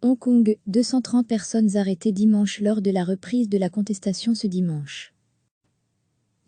Hong Kong, 230 personnes arrêtées dimanche lors de la reprise de la contestation ce dimanche.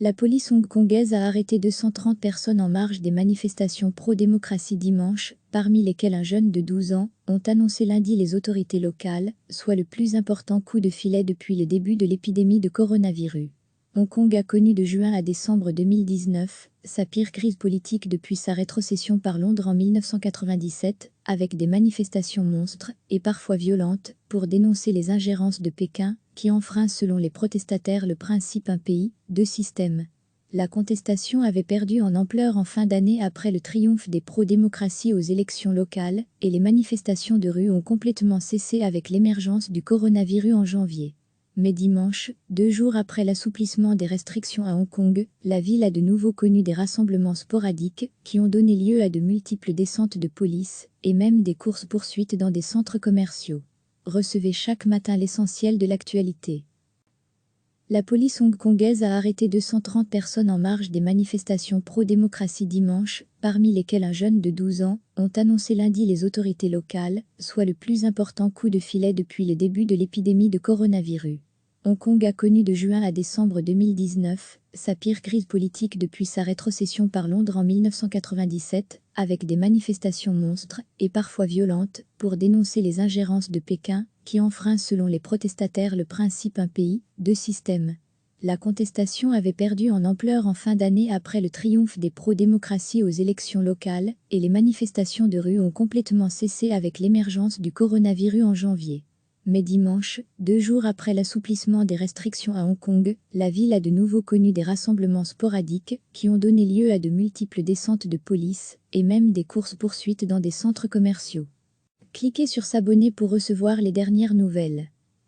La police hongkongaise a arrêté 230 personnes en marge des manifestations pro-démocratie dimanche, parmi lesquelles un jeune de 12 ans, ont annoncé lundi les autorités locales, soit le plus important coup de filet depuis le début de l'épidémie de coronavirus. Hong Kong a connu de juin à décembre 2019 sa pire crise politique depuis sa rétrocession par Londres en 1997, avec des manifestations monstres et parfois violentes pour dénoncer les ingérences de Pékin, qui enfreint selon les protestataires le principe un pays, deux systèmes. La contestation avait perdu en ampleur en fin d'année après le triomphe des pro-démocraties aux élections locales, et les manifestations de rue ont complètement cessé avec l'émergence du coronavirus en janvier. Mais dimanche, 2 jours après l'assouplissement des restrictions à Hong Kong, la ville a de nouveau connu des rassemblements sporadiques qui ont donné lieu à de multiples descentes de police et même des courses-poursuites dans des centres commerciaux. Recevez chaque matin l'essentiel de l'actualité. La police hongkongaise a arrêté 230 personnes en marge des manifestations pro-démocratie dimanche, parmi lesquelles un jeune de 12 ans, ont annoncé lundi les autorités locales, soit le plus important coup de filet depuis le début de l'épidémie de coronavirus. Hong Kong a connu de juin à décembre 2019 sa pire crise politique depuis sa rétrocession par Londres en 1997, avec des manifestations monstres et parfois violentes pour dénoncer les ingérences de Pékin, qui enfreint selon les protestataires le principe un pays, deux systèmes. La contestation avait perdu en ampleur en fin d'année après le triomphe des pro-démocraties aux élections locales, et les manifestations de rue ont complètement cessé avec l'émergence du coronavirus en janvier. Mais dimanche, 2 jours après l'assouplissement des restrictions à Hong Kong, la ville a de nouveau connu des rassemblements sporadiques qui ont donné lieu à de multiples descentes de police et même des courses-poursuites dans des centres commerciaux. Cliquez sur s'abonner pour recevoir les dernières nouvelles.